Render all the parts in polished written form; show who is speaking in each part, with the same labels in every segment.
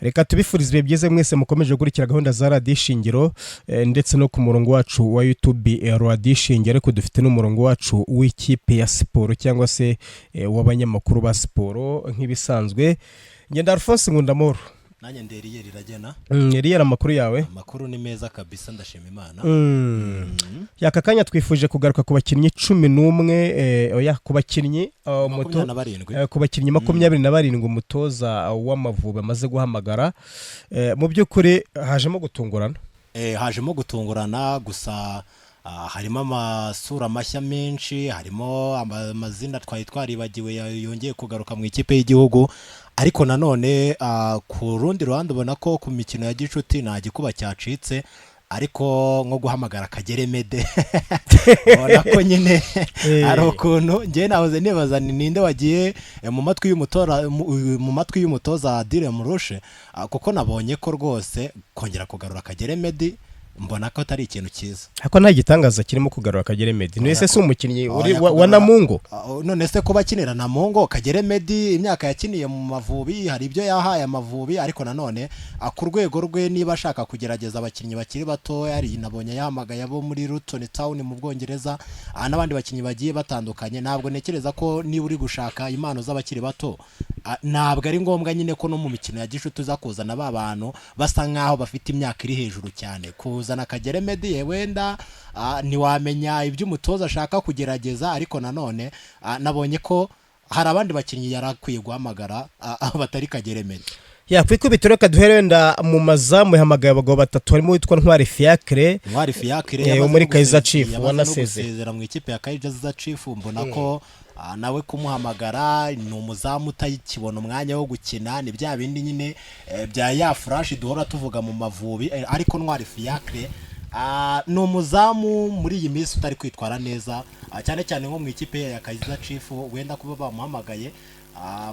Speaker 1: reka tubifurize ibihe byiza mwese mukomeje gukurikira gahunda za Radio Ishingiro ndetse no ku murongo wacu wa YouTube Radio Ishingiro, ariko dufite n'umurongo wacu w'ikipe ya siporo cyangwa se w'abanyamakuru ba siporo nk'ibisanzwe. Ngenda Alphonse Ngundamoro.
Speaker 2: Nanjye nderiye riragena.
Speaker 1: Riyera amakuru yawe?
Speaker 2: Amakuru ni meza kabisa, ndashima Imana.
Speaker 1: Yaka kanya twifuje kugaruka ku bakinnyi 11 oya ku bakinnyi ku bakinnyi 27 umutoza w'Amavubi amaze guhamagara. Mu by'ukuri hajemo gutungurana.
Speaker 2: Hajemo gutungurana gusa harimo amasura mashya menshi, harimo amazina twaribagiwe yongeye kugaruka mu ikipe y'igihugu, ariko nanone ku rundi ruhande ubona ko ku mikino ya gicuti nta gikuba cyacitse, ariko nko guhamagara Kagere Mede ubona ko nyine ari ukuntu njye nahoze nibaza ninde wagiye mu matwi y'umutoza Adile Murushe, kuko nabonye ko rwose kongera kugarura Kagere Mede mbona ko atari ikintu cyiza.
Speaker 1: Hako nta gitangaza kirimo kugarura Kagere Mede. Nese se umukinnyi wa Namungo?
Speaker 2: None se ko bakinira Namungo, Kagere Mede imyaka yakiniye mu Mavubi hari ibyo yahaye Amavubi, ariko nanone ku rwego rwe niba ashaka kugerageza abakinnyi bakiri bato, yari nabonye yahamagaye abo muri Luton Town mu Bwongereza n'abandi bakinnyi bagiye batandukanye. Ntabwo nekereza ko niba uri gushaka impano z'abakiri bato ntabwo ari ngombwa nyine ko no mu mikino ya gishuti uza kuzana ba bantu basa nkaho bafite imyaka iri hejuru cyane. Kuzana Kagere Mede wenda ntiwamenya ibyo umutoza ashaka kugerageza, ariko nanone nabonye ko hari abandi bakinnyi yarakwiye guhamagara batari Kagere Mede.
Speaker 1: Kwikubita reka duherenda mu mazamu yahamagaye abagabo batatu, harimo witwa Ntwari Fiacre wo muri Kaizer Chiefs
Speaker 2: wanasezera mu ikipe ya Kaizer Chiefs. Mbona ko nawe kumuhamagara ni umuzamu utakibona umwanya wo gukina, ni bya bindi nyine bya ya flash duhora tuvuga mu Mavubi, ariko Ntwari Fiacre ni umuzamu muri iyi minsi utari kwitwara neza, cyane cyane nko mu ikipe ya Kaizer Chiefs. Wenda kuba bamuhamagaye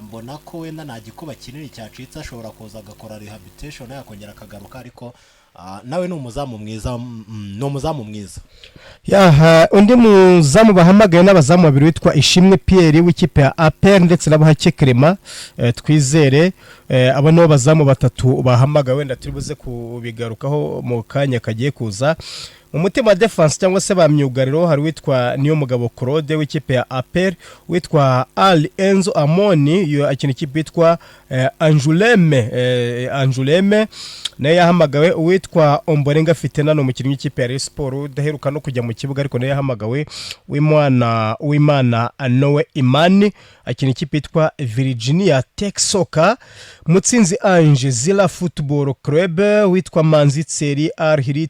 Speaker 2: mbona ko wenda nta gikuba kinini cyacitse, ashobora kuza agakora rehabilitation yakongera akagaruka, ariko nawe ni umuzamu mwiza, ni umuzamu mwiza.
Speaker 1: Undi muzamu bahamagaye n'abazamu babiri witwa Ishimwe Pierre w'ikipe ya APR ndetse na Bahake Clement Twizere. Abo no bazamu batatu bahamagaye, wenda turibuze kubigarukaho mu kanya kagiye kuza. Mu mutima defense cyangwa se ba myugariro hari witwa Niyo Mugabo Claude w'ikipe ya APR, witwa Al Enzo Amoni yo akina ikipe yitwa Anjuleme naye yahamagawe, witwa Omborenga Fitena no mukinnyi w'ikipe ya Rayon Sport daheruka no kujya mu kibuga, ariko naye yahamagawe, w'Imana Noe Imani akina ikipe yitwa Virginia Tech Soccer. Mutsinzi Ange Zila Football Club witwa Manzi Tseri Al Hilal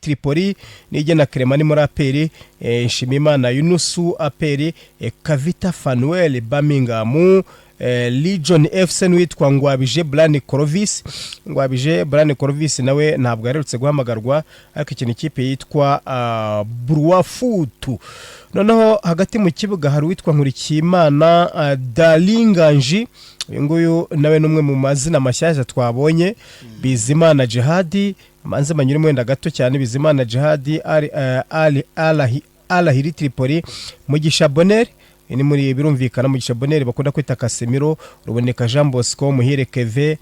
Speaker 1: Tripoli nije na Clement muri APR. Nshimimana Yunusu APR. Kavita Fanuel Birmingham Legion FC witwa Ngwabije Brane Corvis nawe ntabwo yarerutse guhamagarwa, ariko ikintu ikipe yitwa Bruafutu. Noneho hagati mu kibuga hari witwa Nkurikiyimana Dalinganji, nguyu nawe numwe mu mazina mashyashya twabonye. Bizimana Jihadi manze manyurimo wenda gato cyane, Bizimana Jihadi Al Hilal Tripoli. Mugisha Bonheur ni muri birumvikana Mugisha Bonheur bakunda kwita Casemiro, Ruboneka Jean Bosco, Muhire Keve,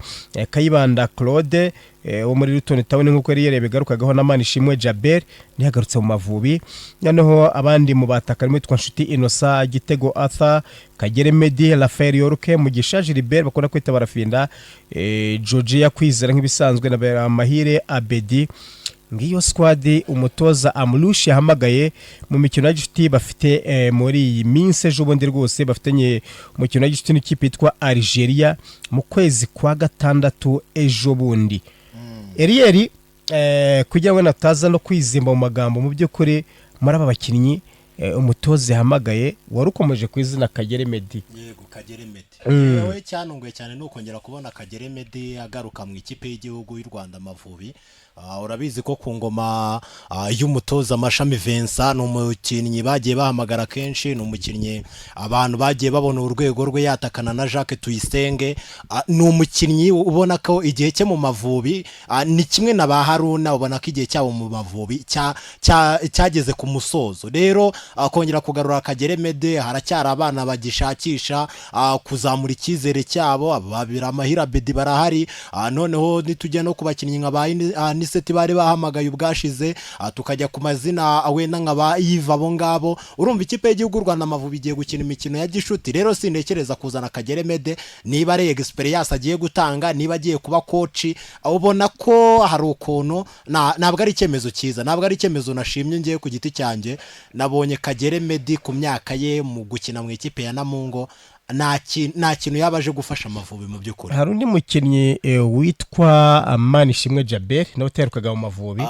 Speaker 1: Kayibanda Claude wo muri Luton Town nkuko yari yarebegarukagaho na Manishimwe Jaber ntihagarutse mu Mavubi. Noneho abandi mu bataka rimwe twa Nshuti Innocent, Gitego Arthur, Kagere Mede, Rafael Yoruke, Mugisha Gilbert bakunda kwita Barafinda, Georgia Kwizera nk'ibisanzwe na Mahire Abedi. Ngiyo squad umutoza Amlushi yahamagaye mu mikino ya gicuti bafite muri iyi minsi ejo bundi rwose bafitanye umukino wa gicuti n'ikipe yitwa Algeria mu kwezi kwa gatandatu ejo bundi. Erieri kugira ngo nataza no kwizimba mu magambo, mu by'ukuri muri aba bakinnyi umutoza yahamagaye warukomeje ku izina Kagere Mede.
Speaker 2: Yego Kagere Mede yewe cyanunguye cyane no kongera kubona Kagere Mede agaruka mu ikipe y'igihugu y'u Rwanda Amavubi. Urabizi ko ku ngoma y'umutoza Mashami Vincent n'umukinnyi bagiye bahamagara kenshi, n'umukinnyi abantu bagiye babona urwego rwe yatakana na Jacques Tuyisenge. N'umukinnyi ubona ko igihe cye mu Mavubi ni kimwe na ba Haruna, ubona ko igihe cyabo mu Mavubi cyageze ku musozo. Rero kongera kugarura Kagere Mede haracyari abana bagishakisha, kuzamura icyizere cyabo. Babira Amahira Bedi barahari, noneho nitujya no ku bakinnyi nka ba Aniseti bari bahamagaye ubwashize, tukajya ku mazina wenda nka ba Yves, abo ngabo urumva ikipe y'igihugu Rwanda Amavubi igiye gukina imikino ya gishuti. Rero sintekereza kuzana Kagere Mede niba ari experience agiye gutanga, niba agiye kuba coach, ubona ko hari ukuntu ntabwo ari icyemezo cyiza, ntabwo ari icyemezo nashimye ngiye ku giti cyanjye. Nabonye Kagere Medi ku myaka ye mu gukina mu ikipe ya Namungo nta kintu yabaje gufasha Amavubi mu by'ukuri.
Speaker 1: Hari undi mukinnyi witwa Manishimwe Jabel nawe uterukaga mu Mavubi,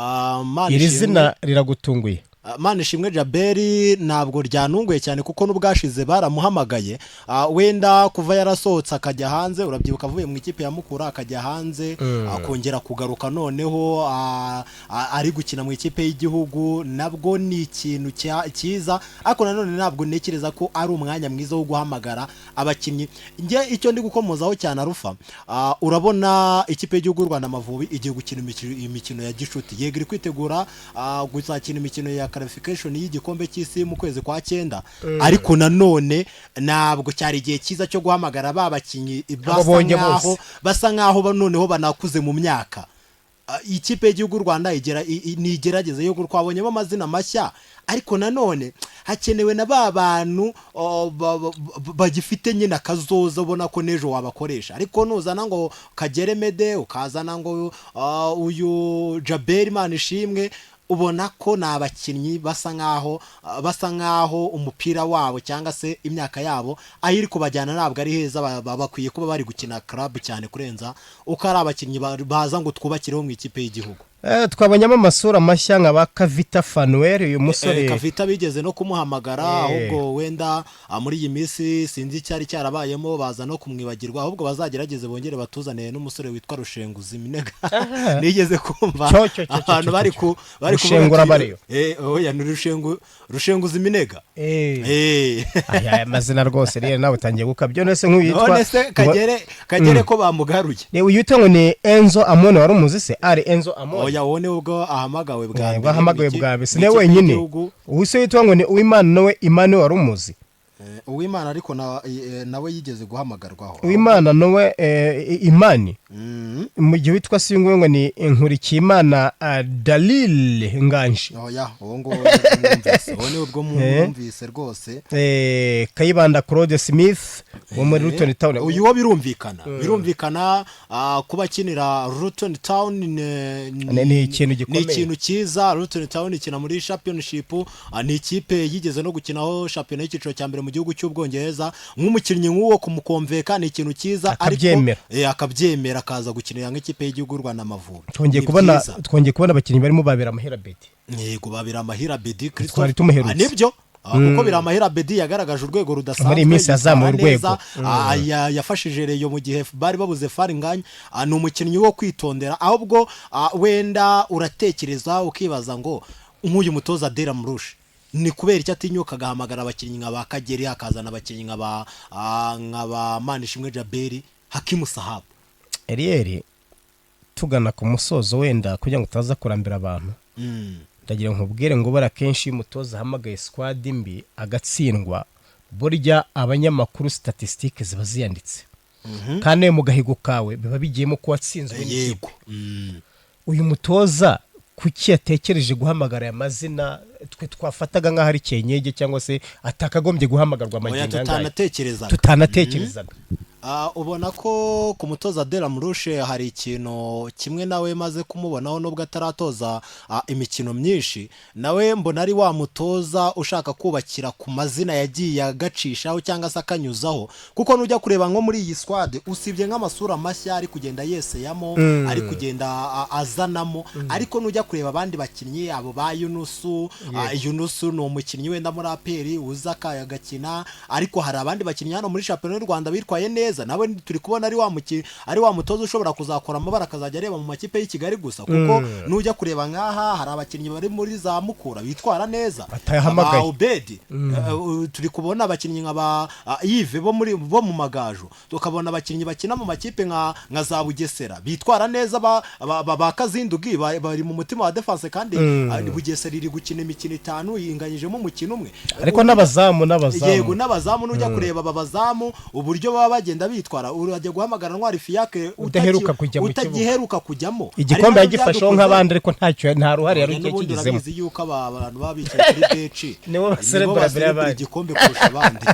Speaker 1: iri zina riragutunguye?
Speaker 2: Manishimwe Jaberi ntabwo ryanunguye cyane kuko n'ubwashize baramuhamagaye, wenda kuva yarasohotse akajya hanze, urabyibuka avuye mu ikipe ya Mukura akajya hanze, akongera kugaruka noneho ari gukina mu ikipe y'igihugu, nabwo ni ikintu cyiza, ariko nanone ntabwo ntekereza ko ari umwanya mwiza wo guhamagara abakinnyi. Nge icyo ndi gukomozaho cyane Arufa, urabona ikipe y'igihugu Rwanda Amavubi igiye gukina imikino ya gishuti, yego iri kwitegura guzakina imikino ya qualification y'igikombe cy'isi mu kwezi kwa 9, ariko nanone ntabwo cyari igihe cyiza cyo guhamagara babakinyi basa nkaho noneho banakuze mu myaka. Ikipe y'igihugu Rwanda nigerageze yo twabonyemo amazina mashya, ariko nanone hakenewe na bantu bagifite nyine akazoza ubona ko nejo wabakoresha. Ariko nuzana ngo Kagere Mede, ukazana ngo uyu Jabel Manishimwe, ubona ko ni abakinnyi basa nkaho umupira wabo cyangwa se imyaka yabo aho iri kubajyana ntabwo ari heza, bakwiye kuba bari gukina club cyane kurenza uko ari abakinnyi baza ngo twubakireho mu ikipe y'igihugu.
Speaker 1: Twabonyamo amasura mashya nka ba Kavita Fanuel, uyu musore
Speaker 2: Kavita bigeze no kumuhamagara, ahubwo wenda muri iyi minsi sinzi cyari cyarabayemo baza no kumwibagirwa, ahubwo bazagerageze bongere batuzaniye n'umusore witwa Rushenguzi Minega. Nigeze kumva abantu bari
Speaker 1: kushengura bariyo
Speaker 2: oya ni Rushenguzi Minega.
Speaker 1: Aya mazina rwose rero nawe utangiye gukabyo, nese nk'uyitwa
Speaker 2: none se Kagere ko bamugaruye.
Speaker 1: Uyu yitwa ngo ni Enzo Amone, wari umuzi se? Ari Enzo Amone
Speaker 2: yabone ubwo ahamagawe
Speaker 1: bwa sine wenyine. Uwise yitwa ngo ni Uwimana nawe Imane, wari umuzi?
Speaker 2: Uwimana ariko nawe yigeze guhamagarwaho.
Speaker 1: Uwimana nawe Imani mu gihe witwa singwe ngo ni Nkurikiyimana Dalil Nganje.
Speaker 2: Oya uwo ngo numvise wone ubwo mwumvise rwose.
Speaker 1: Kayibanda Claude Smith wo muri Luton Town.
Speaker 2: Uyu wo birumvikana kuba kinira Luton Town
Speaker 1: ni ikintu gikomeye,
Speaker 2: ni ikintu cyiza. Luton Town ikina muri championship, ni ikipe yigeze no gukinaho championnat y'ikiciro cya mbere mu gihugu cy'Ubwongereza. Nk'umukinnyi nk'uwo kumukonveka ni ikintu cyiza, ariko akabyemera akaza gukinira nk'ikipe y'igihugu Rwanda Amavubi.
Speaker 1: Twongeye kubona abakinnyi barimo Babira Amahira Bedi.
Speaker 2: Yego Babira Amahira Bedi
Speaker 1: twari tumuherutse.
Speaker 2: Nibyo kuko Babira Amahira Bedi yagaragaje urwego rudasanzwe
Speaker 1: muri iminsi yazamuye urwego,
Speaker 2: yafashije Reyo mu gihe bari babuze Faringanya. Ni umukinnyi wo kwitondera, ahubwo wenda uratekereza ukibaza ngo nk'uyu mutoza Dera Mrush ni kubera icyo atinyuka agahamagara abakinnyi nka ba Kagere, akazana abakinnyi nka ba Manishimwe Jaberi, Hakimu Sahabu. Erieri
Speaker 1: tugana ku musozo wenda kugira ngo utaza kurambira abantu, ndagira nkubwire ngo bara kenshi umutoza ahamagaye squad mbi agatsindwa, burya abanyamakuru statistiques ziba ziyanditse, kandi mu gahigo kawe biba bigiyemo ko watsinzwe n'ikipe. Uyu mutoza kuki yatekereje guhamagara aya mazina twe twafataga nka hari cyenyege cyangwa se atakagombye guhamagarwa amagenda tutanatekerezaga.
Speaker 2: Ubona ko ku mutoza Dera Mrushe hari ikintu kimwe nawe maze kumubonaho nubwo ataratoza imikino myinshi, nawe mbona ari wa mutoza ushaka kubakira ku mazina yagiye agacishaho cyangwa se akanyuzaho, kuko nujya kureba nko muri iyi squad usibye nk'amasura mashya ari kugenda yeseyamo, ari kugenda azanamo, ariko nujya kureba abandi bakinnyi abo ba Yunusu ni umukinnyi wenda muri APR uza akayagakina, ariko hari abandi bakinnyi hano muri championnat y'u Rwanda bitwaye neza. Nawe turi kubona ari wa mutoza ushobora kuzakora amabara akazajya areba mu makipe y'i Kigali gusa, kuko nujya kureba nkaha hari abakinnyi bari muri za Mukura bitwara neza, aba Obedi, turi kubona abakinnyi nka ba Yves bo mu Magaju, tukabona abakinnyi bakina mu makipe nka za Bugesera bitwara neza, ba Kazindugi bari mu mutima wa defense, kandi Bugesera iri gukina imikino imikino 5 yinganyijemo umukino umwe
Speaker 1: ariko n'abazamu
Speaker 2: yego n'abazamu nujya kureba abazamu uburyo baba bagenda bitwara urajya guhamagara Ntwari Fiacre utagiheruka kujyamo
Speaker 1: igikombe yagifasheho nk'abandi ariko nta ruhare yari kigizemo
Speaker 2: yuko abantu baba bicaye kuri bench
Speaker 1: nibo celebrate
Speaker 2: igikombe kurusha abandi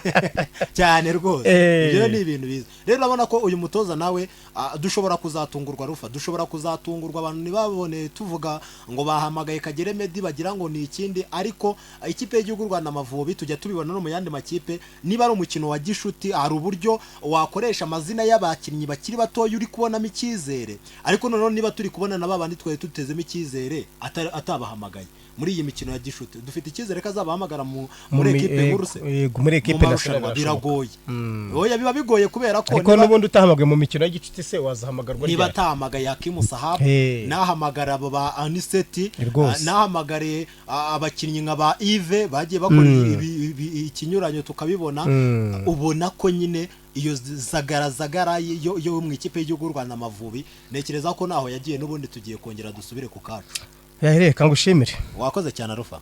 Speaker 2: cyane rwose ibyo ni ibintu biza rero urabona ko uyu mutoza nawe dushobora kuzatungurwa Rufa dushobora kuzatungurwa abantu nibabone tuvuga ngo bahamagaye Kagere Medi bagira ngo ni ikindi ariko ikipe y'igihugu Rwanda Amavubi tujya tubibona no mu yandi makipe niba ari umukino wa gishuti hari uburyo wakoresha amazina y'abakinnyi bakiri batoya uri kubonamo icyizere ariko none niba turi kubona na babandi twaye tutezemo icyizere atabahamagaye muri iyi mikino ya gishuti dufite icyizere kazabahamagara muri equipe nk'uruse
Speaker 1: muri equipe nationale
Speaker 2: biragoye oya biba bigoye kubera ko
Speaker 1: ariko nubundi utahamagaye mu mikino ya gishuti se wazahamagarwa
Speaker 2: niba atahamagaye Hakim Sahab nahamagara aba Aniseti nahamagare abakinnyi nk'aba Yves bagiye bakora ikinyuranyo tukabibona ubona ko nyine iyo zagara yo mu ikipe y'igihugu Rwanda Amavubi nekereza ko naho yagiye nubundi tugiye kongera dusubire ku kacu
Speaker 1: yahereka ngushimire
Speaker 2: wakoze cyane Rufa